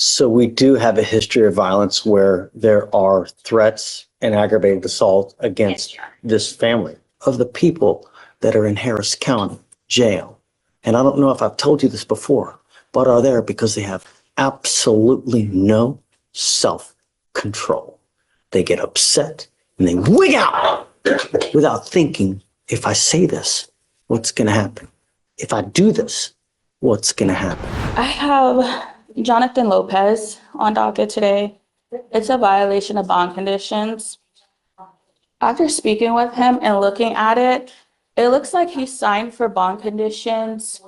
So we do have a history of violence where there are threats and aggravated assault against this family of the people that are in Harris County Jail. And I don't know if I've told you this before, but are there because they have absolutely no self-control. They get upset and they wig out without thinking, if I say this, what's going to happen? If I do this, what's going to happen? I have Jonathan Lopez on docket today. It's a violation of bond conditions. After speaking with him and looking at it, it looks like he signed for bond conditions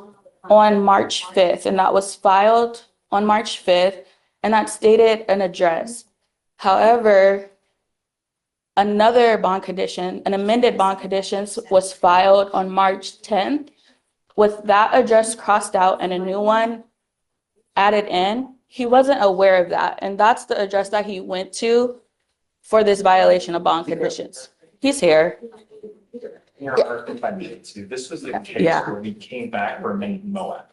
on March 5th, and that was filed on March 5th, and that stated an address. However, another bond condition, an amended bond conditions, was filed on March 10th with that address crossed out and a new one added in. He wasn't aware of that, and that's the address that he went to for this violation of bond conditions. He's here. If I needed to, this was the case where we came back for amended Moab.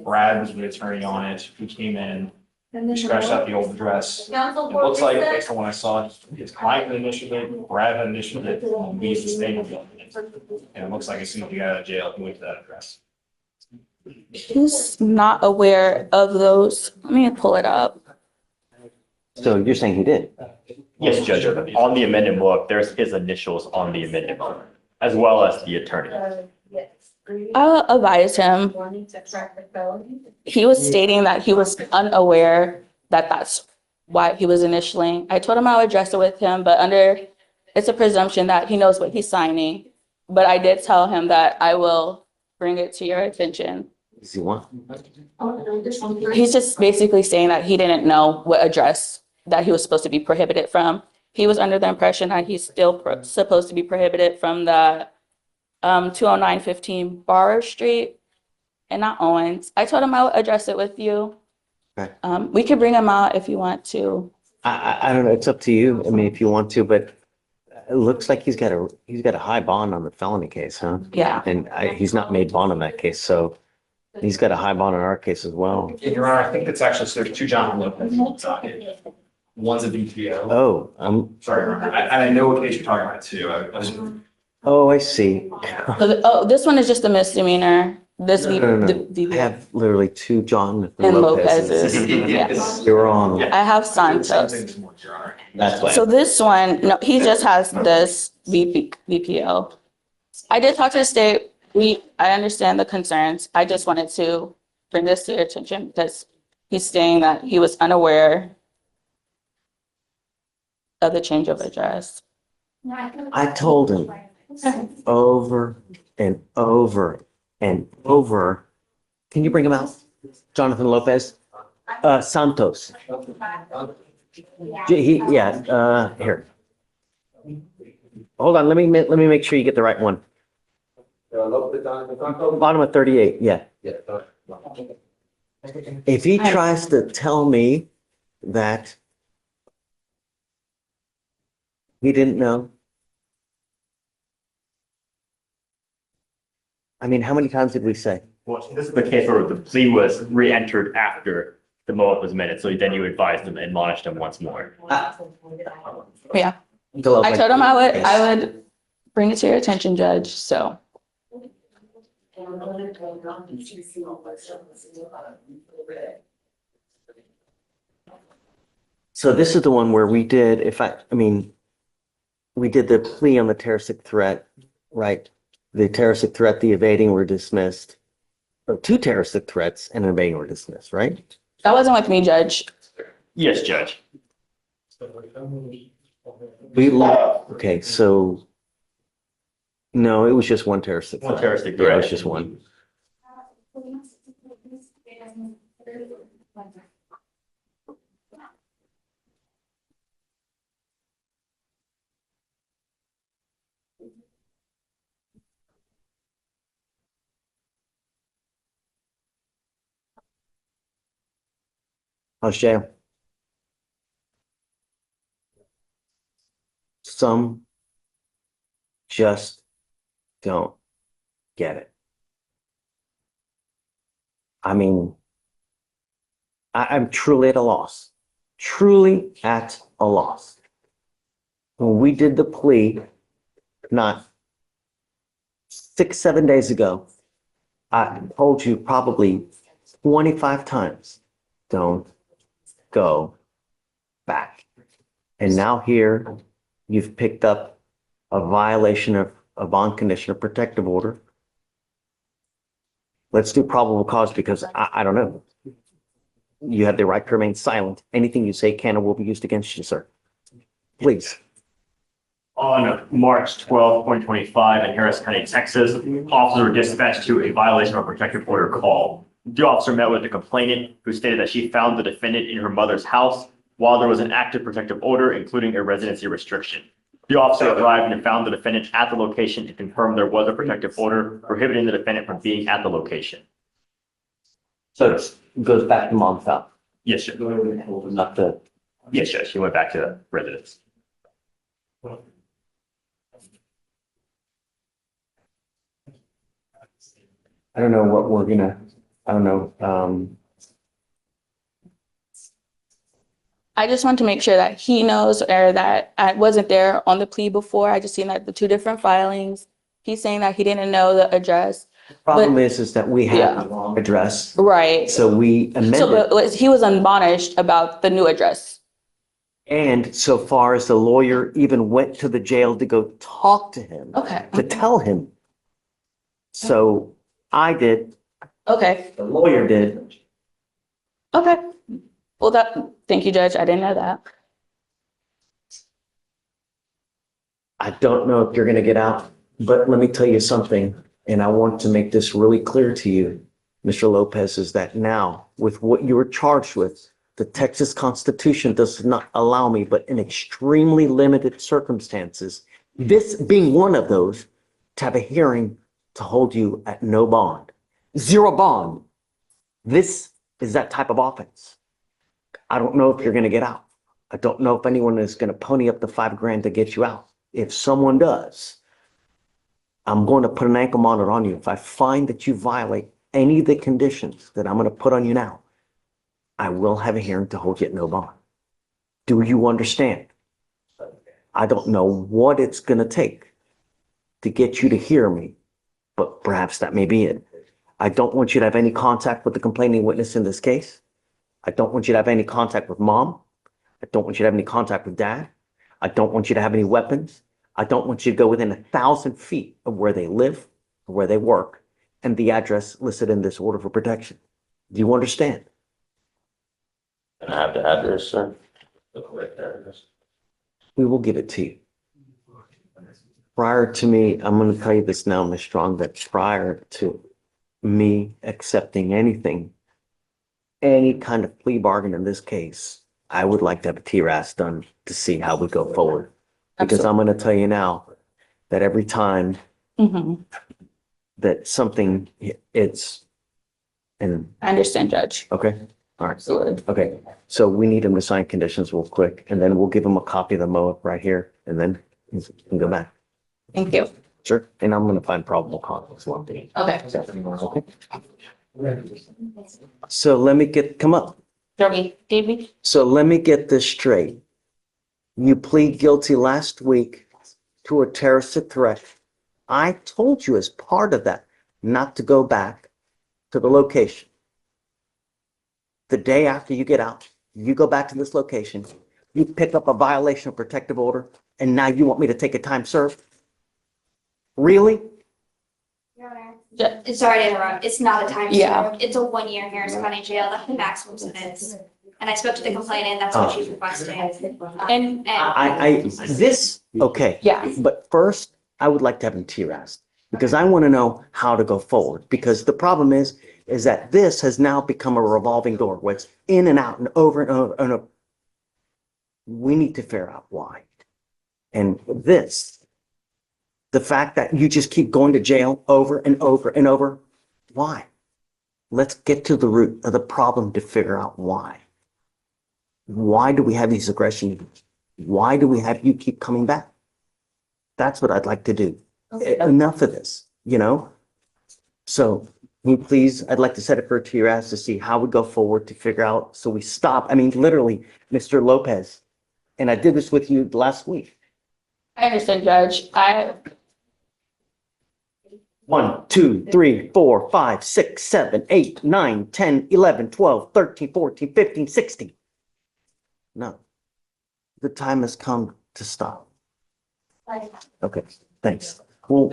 Brad was the attorney on it. We came in, we scratched out the old address. It looks like, based on what I saw, his client had initialed it, Brad had initialed it, and we sustained it. And it looks like as soon as he got out of jail, he went to that address. He's not aware of those. Let me pull it up. So you're saying he did? Yes, Judge. On the amended book, there's his initials on the amended book, as well as the attorney. I'll advise him. He was stating that he was unaware that that's why he was initialing. I told him I'll address it with him, but it's a presumption that he knows what he's signing. But I did tell him that I will bring it to your attention. Does he want? He's just basically saying that he didn't know what address that he was supposed to be prohibited from. He was under the impression that he's still supposed to be prohibited from the 20915 Bar Street and not Owens. I told him I would address it with you. Okay. We could bring him out if you want to. I don't know. It's up to you. I mean, if you want to, but it looks like he's got a high bond on the felony case, huh? Yeah. And he's not made bond on that case, so he's got a high bond on our case as well. Your Honor, I think it's actually, so there's two John Lopez on the docket. One's a BPO. Oh, Sorry, Your Honor. I know what case you're talking about too. I see. Oh, this one is just a misdemeanor. This I have literally two John and Lopez's. Lopez's. Yeah. You're wrong. I have Santos. That's why. So this one, no, he just has this VPO. I did talk to the state. I understand the concerns. I just wanted to bring this to your attention because he's saying that he was unaware of the change of address. I told him over and over and over. Can you bring him out? Jonathan Lopez? Santos. Here. Hold on, let me make sure you get the right one. Bottom of 38, yeah. If he tries to tell me that he didn't know, I mean, how many times did we say? Well, this is the case where the plea was re-entered after the Moab was amended, so then you advised him, admonished him once more. Yeah. I told him I would bring it to your attention, Judge, so. So this is the one where we did, we did the plea on the terroristic threat, right? The terroristic threat, the evading were dismissed. Two terroristic threats and an evading were dismissed, right? That wasn't with me, Judge. Yes, Judge. Okay, so no, it was just one terroristic threat. One terroristic Yeah, it threat. was just one. How's jail? Some just don't get it. I mean, I'm truly at a loss. Truly at a loss. When we did the plea, not 6, 7 days ago, I told you probably 25 times, don't go back. And now here, you've picked up a violation of a bond condition of protective order. Let's do probable cause because I don't know. You have the right to remain silent. Anything you say can or will be used against you, sir. Please. On March 12th, 2025 in Harris County, Texas, officers were dispatched to a violation of protective order call. The officer met with the complainant who stated that she found the defendant in her mother's house while there was an active protective order, including a residency restriction. The officer arrived and found the defendant at the location and confirmed there was a protective order prohibiting the defendant from being at the location. So it goes back to mom's house, Yes, sir. not the, Yes, sir. She went back to the residence. I don't know what we're gonna, I don't know. I just want to make sure that he knows or that I wasn't there on the plea before. I just seen that the two different filings. He's saying that he didn't know the address. Problem is that we have Yeah. the wrong address. Right. So we So amended. but he was admonished about the new address. And so far as the lawyer even went to the jail to go talk to him, Okay. to tell him. So I did, Okay. the lawyer did. Okay. Well, thank you, Judge. I didn't know that. I don't know if you're gonna get out, but let me tell you something, and I want to make this really clear to you, Mr. Lopez, is that now with what you were charged with, the Texas Constitution does not allow me, but in extremely limited circumstances, this being one of those, to have a hearing to hold you at no bond, zero bond. This is that type of offense. I don't know if you're going to get out. I don't know if anyone is going to pony up the $5,000 to get you out. If someone does, I'm going to put an ankle monitor on you. If I find that you violate any of the conditions that I'm going to put on you now, I will have a hearing to hold you at no bond. Do you understand? I don't know what it's going to take to get you to hear me, but perhaps that may be it. I don't want you to have any contact with the complaining witness in this case. I don't want you to have any contact with mom. I don't want you to have any contact with dad. I don't want you to have any weapons. I don't want you to go within 1,000 feet of where they live, where they work, and the address listed in this order for protection. Do you understand? And I have the address, sir. We will give it to you. Prior to me, I'm going to tell you this now, Ms. Strong, that prior to me accepting anything, any kind of plea bargain in this case, I would like to have a TRAS done to see how we go forward. Because I'm going to tell you now that every time Mhm. that something, it's, and, I understand, Judge. okay, all right. Absolutely. Okay, so we need him to sign conditions real quick, and then we'll give him a copy of the MOA right here, and then he can go back. Thank you. Sure, and I'm gonna find probable cause as well. Okay. Okay. So let me come up. Joey, Davey? So let me get this straight. You plead guilty last week to a terroristic threat. I told you as part of that not to go back to the location. The day after you get out, you go back to this location, you pick up a violation of protective order, and now you want me to take a time served? Really? Your Honor, Ju- sorry to interrupt. It's not a time Yeah. served. It's a 1 year Harris County Jail. That's the maximum sentence. And I spoke to the complainant. That's what she's requesting. And Okay. yeah, But first, I would like to have him TRAS because I want to know how to go forward. Because the problem is that this has now become a revolving door where it's in and out and over and over and over. We need to figure out why. And this, the fact that you just keep going to jail over and over and over, why? Let's get to the root of the problem to figure out why. Why do we have these aggressions? Why do we have you keep coming back? That's what I'd like to do. Enough of this, you know? So Can you please, I'd like to set it for to your ass to see how we go forward to figure out, so we stop. I mean, literally, Mr. Lopez, and I did this with you last week. I understand, Judge. 1, 2, 3, 4, 5, 6, 7, 8, 9, 10, 11, 12, 13, 14, 15, 16. No. The time has come to stop. Okay, thanks. We'll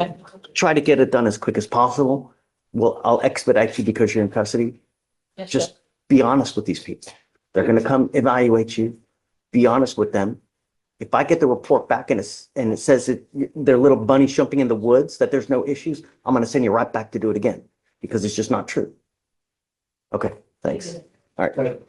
try to get it done as quick as possible. Well, I'll expedite you because you're in custody. Yes, Just be honest with these people. They're gonna come evaluate you. Be honest with them. If I get the report back and it says that they're little bunnies jumping in the woods, that there's no issues, I'm gonna send you right back to do it again because it's just not true. Okay, thanks. All right.